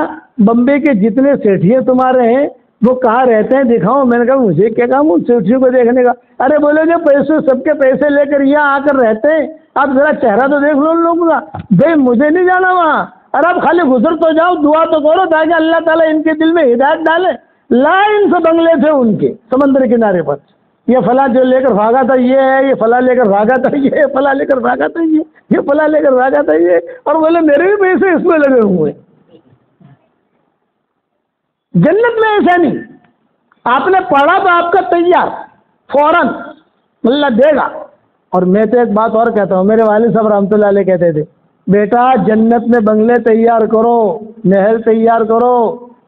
بمبئی کے جتنے سیٹھیے تمہارے ہیں وہ کہاں رہتے ہیں دکھاؤ۔ میں نے کہا مجھے کیا کام ان سیٹھیوں کو دیکھنے کا؟ ارے بولے کہ پیسے سب کے پیسے لے کر یہاں آ کر رہتے ہیں، آپ ذرا چہرہ تو دیکھ لو ان لوگوں کا۔ بھائی مجھے نہیں جانا وہاں، ارے آپ خالی گزر تو جاؤ، دعا تو کرو تاکہ اللہ تعالیٰ ان کے دل میں ہدایت ڈالے۔ لا ان سے بنگلے تھے ان کے سمندر کنارے پر، یہ فلاں جو لے کر بھاگا تھا یہ ہے، یہ فلاں لے کر بھاگا تھا یہ، فلاں لے کر بھاگا تھا یہ فلاں لے کر بھاگا تھا یہ، اور بولے میرے بھی پیسے اس میں لگے ہوئے۔ جنت میں ایسا نہیں، آپ نے پڑھا تو آپ کا تیار، فوراً اللہ دے گا۔ اور میں تو ایک بات اور کہتا ہوں، میرے والد صاحب رحمۃ اللہ علیہ کہتے تھے بیٹا جنت میں بنگلے تیار کرو، محل تیار کرو،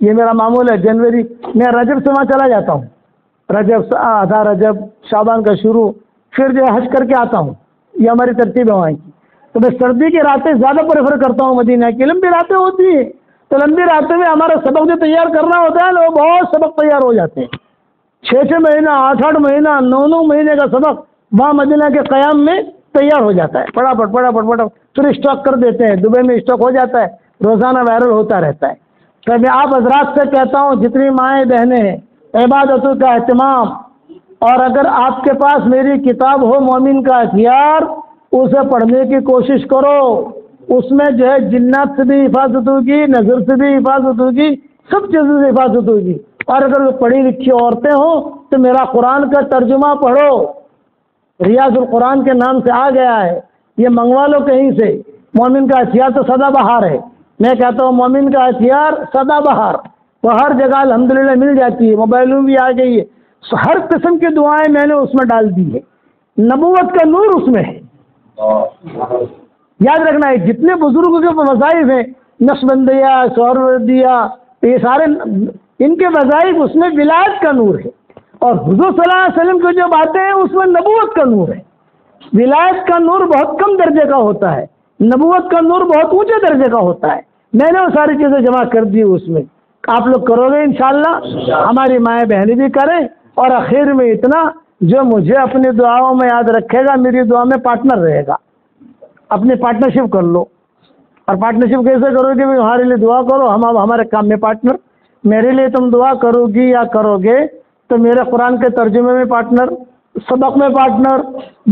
یہ میرا معمول ہے، جنوری میں رجب سے وہاں چلا جاتا ہوں، رجب آدھا رجب شعبان کا شروع، پھر جو ہے حج کر کے آتا ہوں، یہ ہماری ترتیب ہے وہاں کی۔ تو میں سردی کی راتیں زیادہ پریفر کرتا ہوں مدینہ کی، لمبی راتیں ہوتی ہیں، تو لمبی راتوں میں ہمارا سبق جو تیار کرنا ہوتا ہے نا وہ بہت سبق تیار ہو جاتے ہیں، 6 مہینہ 8 مہینہ 9 مہینے کا سبق وہاں مدینہ کے قیام میں تیار ہو جاتا ہے، پڑا پڑ پھر اسٹاک کر دیتے ہیں، دبئی میں اسٹاک ہو جاتا ہے، روزانہ وائرل ہوتا رہتا ہے۔ تو میں آپ حضرات سے کہتا ہوں جتنی مائیں بہنیں ہیں، عبادتوں کا اہتمام، اور اگر آپ کے پاس میری کتاب ہو مومن کا ہتھیار، اسے پڑھنے کی کوشش کرو، اس میں جو ہے جنات سے بھی حفاظت ہوگی، نظر سے بھی حفاظت ہوگی، سب چیزوں سے حفاظت ہوگی۔ اور اگر وہ پڑھی لکھی عورتیں ہوں تو میرا قرآن کا ترجمہ پڑھو، ریاض القرآن کے نام سے آ گیا ہے، یہ منگوا لو کہیں سے۔ مومن کا ہتھیار تو سدا بہار ہے، میں کہتا ہوں مومن کا ہتھیار سدا بہار، وہ ہر جگہ الحمدللہ مل جاتی ہے، موبائل میں بھی آ گئی ہے، ہر قسم کی دعائیں میں نے اس میں ڈال دی ہے، نبوت کا نور اس میں ہے۔ یاد رکھنا ہے جتنے بزرگوں کے وظائف ہیں، نقشبندیہ، سہروردیہ، یہ سارے ان کے وظائف اس میں ولایت کا نور ہے، اور حضور صلی اللہ علیہ وسلم کی جو باتیں ہیں اس میں نبوت کا نور ہے۔ ولایت کا نور بہت کم درجے کا ہوتا ہے، نبوت کا نور بہت اونچے درجے کا ہوتا ہے۔ میں نے وہ ساری چیزیں جمع کر دی اس میں، آپ لوگ کرو گے انشاءاللہ، ہماری مائیں بہنیں بھی کریں۔ اور آخر میں اتنا، جو مجھے اپنی دعاؤں میں یاد رکھے گا میری دعا میں پارٹنر رہے گا، اپنی پارٹنرشپ کر لو۔ اور پارٹنرشپ کیسے کرو گے؟ ہمارے لیے دعا کرو، ہم ہمارے کام میں پارٹنر، میرے لیے تم دعا کرو گی یا کرو گے تو میرے قرآن کے ترجمے میں پارٹنر، سبق میں پارٹنر،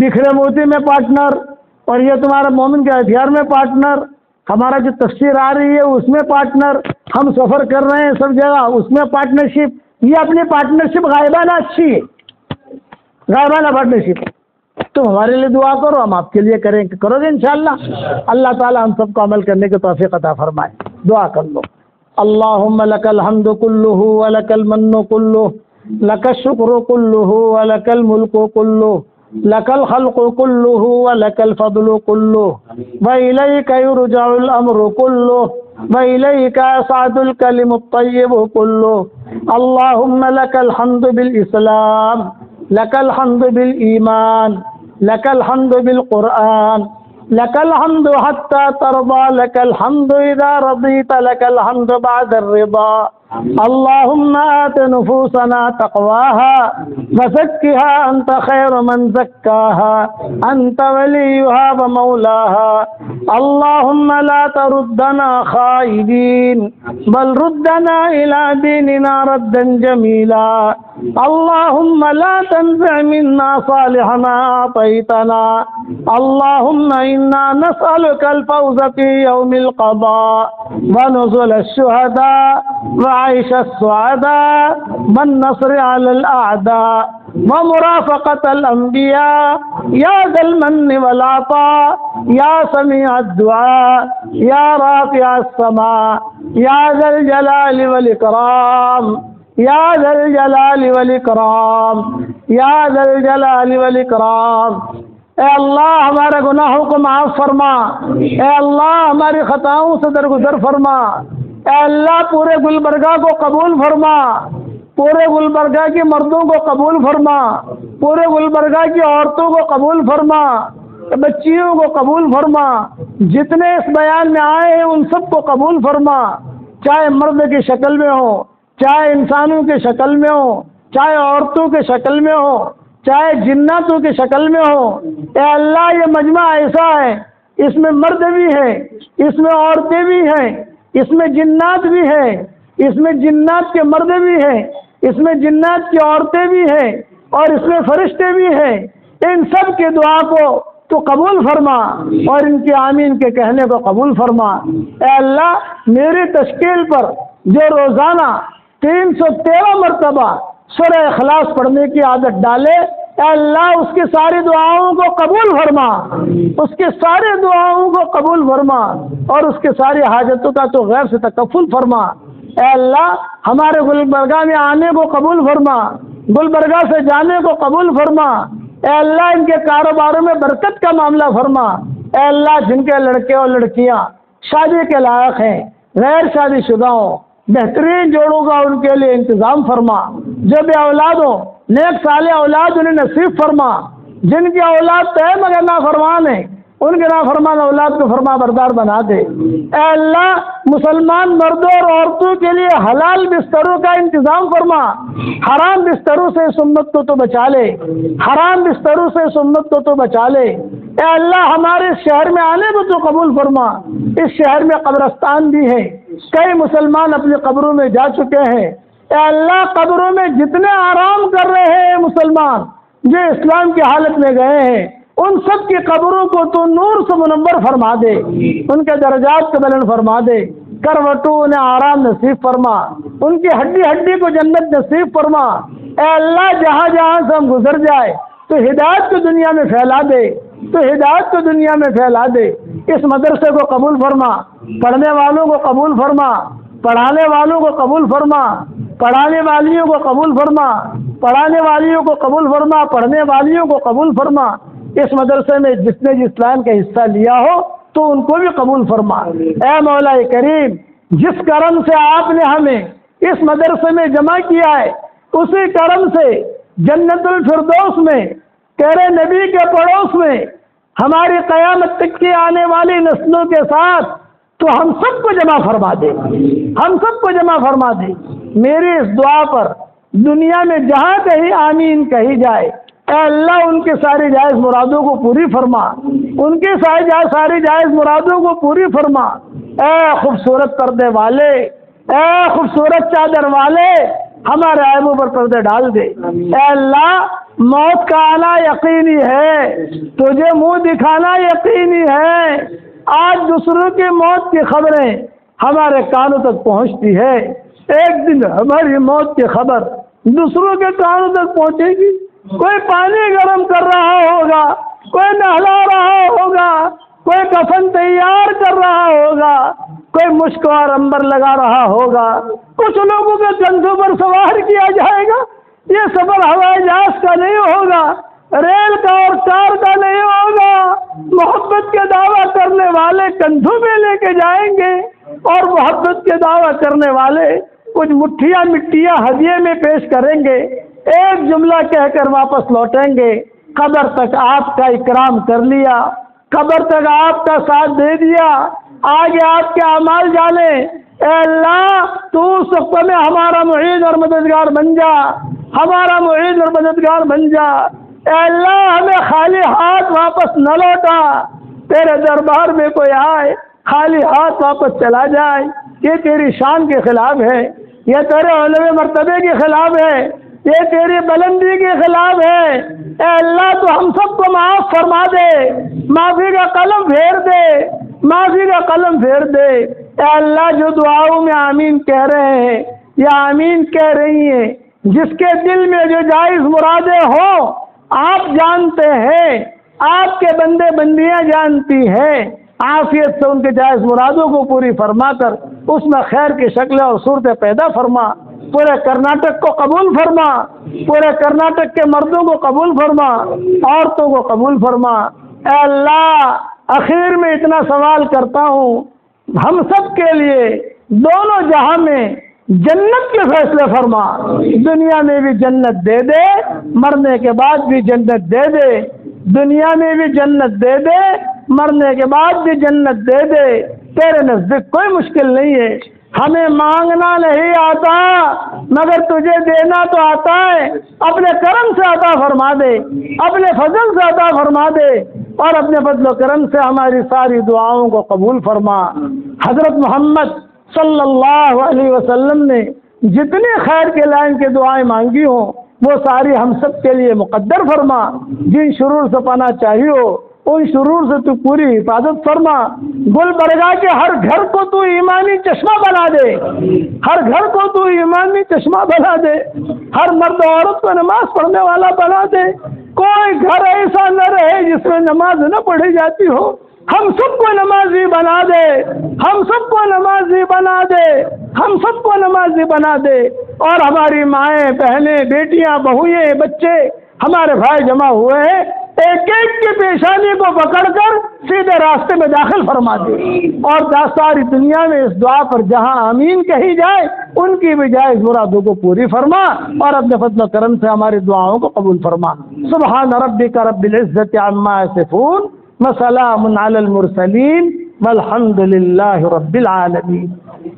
بکھرے موتی میں پارٹنر، اور یہ تمہارا مومن کے ہتھیار میں پارٹنر، ہمارا جو تفسیر آ رہی ہے اس میں پارٹنر، ہم سفر کر رہے ہیں سب جگہ اس میں پارٹنرشپ۔ یہ اپنی پارٹنرشپ غائبانہ اچھی ہے، غائبانہ پارٹنرشپ۔ تم ہمارے لیے دعا کرو، ہم آپ کے لیے کریں، کرو گے انشاءاللہ۔ اللہ تعالی ہم سب کو عمل کرنے کی توفیق عطا فرمائے۔ دعا کر لو۔ اللہم لک الحمد کلہ ولک المن کلہ، لک الشکر کلہ ولک الملک کلہ، لک الخلق کلہ ولک الفضل کلہ، وإلیک یرجع الامر کلہ، وإلیک یصعد الکلم الطیب کلہ۔ اللہم لک الحمد بالاسلام، لک الحمد بالایمان، لک الحمد بالقرآن، لک الحمد حتی ترضى، لک الحمد اذا رضیت، لک الحمد بعد الرضا۔ اللہم آت نفوسنا تقواها وزکها انت خیر من زکاها، انت ولیها ومولاها۔ اللہم لا تردنا خائبین بل ردنا الى دیننا ردا جمیلا۔ اللہم لا تنزع منا صالح ما اعطیتنا۔ اللہم انا نسألك الفوز في يوم القضاء ونزل الشهداء وعيش السعداء والنصر على الأعداء ومرافقة الأنبياء يا ذا المن والعطاء، يا سميع الدعاء، يا رافع السماء، يا ذا الجلال والإكرام، يا ذا الجلال والإكرام، يا ذا الجلال والإكرام۔ اے اللہ ہمارے گناہوں کو معاف فرما، اے اللہ ہماری خطاؤں سے درگزر فرما، اے اللہ پورے گلبرگہ کو قبول فرما، پورے گلبرگہ کی مردوں کو قبول فرما، پورے گلبرگہ کی عورتوں کو قبول فرما، بچیوں کو قبول فرما، جتنے اس بیان میں آئے ہیں ان سب کو قبول فرما، چاہے مرد کی شکل میں ہو، چاہے انسانوں کی شکل میں ہو، چاہے عورتوں کی شکل میں ہو، چاہے جناتوں کی شکل میں ہو۔ اے اللہ یہ مجمع ایسا ہے، اس میں مرد بھی ہیں، اس میں عورتیں بھی ہیں، اس میں جنات بھی ہیں، اس میں جنات کے مرد بھی ہیں، اس میں جنات کی عورتیں بھی ہیں، اور اس میں فرشتے بھی ہیں۔ ان سب کی دعا کو تو قبول فرما اور ان کی آمین کے کہنے کو قبول فرما۔ اے اللہ میری تشکیل پر جو روزانہ 313 مرتبہ سورہ اخلاص پڑھنے کی عادت ڈالے، اے اللہ اس کی ساری دعاؤں کو قبول فرما، اس کی ساری دعاؤں کو قبول فرما، اور اس کی ساری حاجتوں کا تو غیر سے تکفل فرما۔ اے اللہ ہمارے گلبرگہ میں آنے کو قبول فرما، گلبرگہ سے جانے کو قبول فرما۔ اے اللہ ان کے کاروباروں میں برکت کا معاملہ فرما۔ اے اللہ جن کے لڑکے اور لڑکیاں شادی کے لائق ہیں، غیر شادی شدہ ہوں، بہترین جوڑوں کا ان کے لیے انتظام فرما، جو بے اولاد ہو نیک صالح اولاد انہیں نصیب فرما، جن کی اولاد تو ہے مگر نافرمان ہے ان کے نافرمان اولاد کو فرما بردار بنا دے۔ اے اللہ مسلمان مردوں اور عورتوں کے لیے حلال بستروں کا انتظام فرما، حرام بستروں سے اس امت کو تو بچا لے، حرام بستروں سے اس امت کو تو بچا لے۔ اے اللہ ہمارے اس شہر میں آنے کو تو قبول فرما، اس شہر میں قبرستان بھی ہے، کئی مسلمان اپنی قبروں میں جا چکے ہیں۔ اے اللہ قبروں میں جتنے آرام کر رہے ہیں مسلمان جو اسلام کی حالت میں گئے ہیں، ان سب کی قبروں کو تو نور سے منور فرما دے، ان کے درجات کو بلند فرما دے، کروٹوں انہیں آرام نصیب فرما، ان کی ہڈی ہڈی کو جنت نصیب فرما۔ اے اللہ جہاں جہاں سے ہم گزر جائے تو ہدایت کو دنیا میں پھیلا دے، تو ہدایت کو دنیا میں پھیلا دے۔ اس مدرسے کو قبول فرما، پڑھنے والوں کو قبول فرما، پڑھانے والوں کو قبول فرما، پڑھانے والیوں کو قبول فرما، پڑھانے والیوں کو قبول فرما، پڑھنے والیوں کو قبول فرما۔ اس مدرسے میں جس نے جس لائن کا حصہ لیا ہو تو ان کو بھی قبول فرما۔ اے مولا کریم جس کرم سے آپ نے ہمیں اس مدرسے میں جمع کیا ہے اسی کرم سے جنت الفردوس میں تیرے نبی کے پڑوس میں ہماری قیامت تک کی آنے والی نسلوں کے ساتھ تو ہم سب کو جمع فرما دے، ہم سب کو جمع فرما دے۔ میری اس دعا پر دنیا میں جہاں کہیں آمین کہی جائے، اے اللہ ان کے ساری جائز مرادوں کو پوری فرما، ان کی ساری جائز مرادوں کو پوری فرما۔ اے خوبصورت پردے والے، اے خوبصورت چادر والے، ہمارے عیبوں پر پردے ڈال دے۔ اے اللہ موت کا آنا یقینی ہے، تجھے منہ دکھانا یقینی ہے۔ آج دوسروں کی موت کی خبریں ہمارے کانوں تک پہنچتی ہے، ایک دن ہماری موت کی خبر دوسروں کے کانوں تک پہنچے گی۔ کوئی پانی گرم کر رہا ہوگا، کوئی نہلا رہا ہوگا، کوئی کفن تیار کر رہا ہوگا، کوئی مشک اور عنبر لگا رہا ہوگا، کچھ لوگوں کے کندھوں پر سوار کیا جائے گا۔ یہ سفر ہوائی جہاز کا نہیں ہوگا، ریل کا اور کار کا نہیں ہوگا، محبت کے دعویٰ کرنے والے کندھوں میں لے کے جائیں گے اور محبت کے دعویٰ کرنے والے کچھ مٹھیاں مٹیاں ہدیے میں پیش کریں گے، ایک جملہ کہہ کر واپس لوٹیں گے، قبر تک آپ کا اکرام کر لیا، قبر تک آپ کا ساتھ دے دیا، آگے آپ کے اعمال جانے۔ اے اللہ تو اس وقت میں ہمارا معین اور مددگار بن جا، ہمارا معین اور مددگار بن جا۔ اے اللہ ہمیں خالی ہاتھ واپس نہ لوٹا، تیرے دربار میں کوئی آئے خالی ہاتھ واپس چلا جائے، یہ تیری شان کے خلاف ہے، یہ تیرے علو مرتبے کے خلاف ہے، یہ تیری بلندی کے خلاف ہے۔ اے اللہ تو ہم سب کو معاف فرما دے، معافی کا قلم پھیر دے، معافی کا قلم پھیر دے۔ اے اللہ جو دعاؤں میں آمین کہہ رہے ہیں یا آمین کہہ رہی ہیں، جس کے دل میں جو جائز مرادیں ہوں آپ جانتے ہیں، آپ کے بندے بندیاں جانتی ہیں، عافیت سے ان کے جائز مرادوں کو پوری فرما کر اس میں خیر کی شکلیں اور صورتیں پیدا فرما۔ پورے کرناٹک کو قبول فرما، پورے کرناٹک کے مردوں کو قبول فرما، عورتوں کو قبول فرما۔ اے اللہ اخیر میں اتنا سوال کرتا ہوں، ہم سب کے لیے دونوں جہاں میں جنت کے فیصلے فرما، دنیا میں بھی جنت دے دے، مرنے کے بعد بھی جنت دے دے، دنیا میں بھی جنت دے دے، مرنے کے بعد بھی جنت دے دے۔ تیرے نزدیک کوئی مشکل نہیں ہے، ہمیں مانگنا نہیں آتا مگر تجھے دینا تو آتا ہے، اپنے کرم سے عطا فرما دے، اپنے فضل سے عطا فرما دے اور اپنے فضل و کرم سے ہماری ساری دعاؤں کو قبول فرما۔ حضرت محمد صلی اللہ علیہ وسلم نے جتنی خیر کے لائن کی دعائیں مانگی ہوں وہ ساری ہم سب کے لیے مقدر فرما، جن شرور سے پناہ چاہیے ان شرور سے تو پوری حفاظت فرما۔ گل برگاہ کے ہر گھر کو تو ایمانی چشمہ بنا دے، ہر گھر کو تو ایمانی چشمہ بنا دے، ہر مرد و عورت کو نماز پڑھنے والا بنا دے، کوئی گھر ایسا نہ رہے جس میں نماز نہ پڑھی جاتی ہو۔ ہم سب کو نمازی بنا دے، ہم سب کو نمازی بنا دے، ہم سب کو نمازی بنا دے، اور ہماری مائیں بہنیں بیٹیاں بہوئیں بچے ہمارے بھائی جمع ہوئے ہیں، ایک ایک کی پیشانی کو پکڑ کر سیدھے راستے میں داخل فرما دے، اور ساری دنیا میں اس دعا پر جہاں آمین کہی جائے ان کی بھی جائز مرادوں کو پوری فرما، اور اپنے فضل و کرم سے ہماری دعاؤں کو قبول فرما۔ سبحان ربک رب العزت عما یصفون وسلام علی المرسلین والحمد للہ رب العالمین۔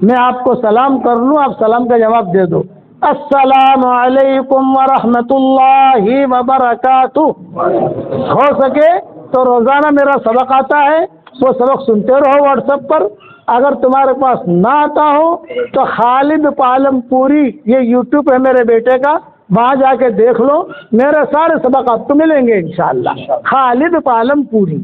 میں آپ کو سلام کر لوں، آپ سلام کا جواب دے دو۔ السلام علیکم ورحمۃ اللہ وبرکاتہ۔ ہو سکے تو روزانہ میرا سبق آتا ہے، وہ سبق سنتے رہو واٹس ایپ پر۔ اگر تمہارے پاس نہ آتا ہو تو خالد پالم پوری، یہ یوٹیوب ہے میرے بیٹے کا، وہاں جا کے دیکھ لو، میرے سارے سبق آپ کو ملیں گے انشاءاللہ۔ خالد پالم پوری۔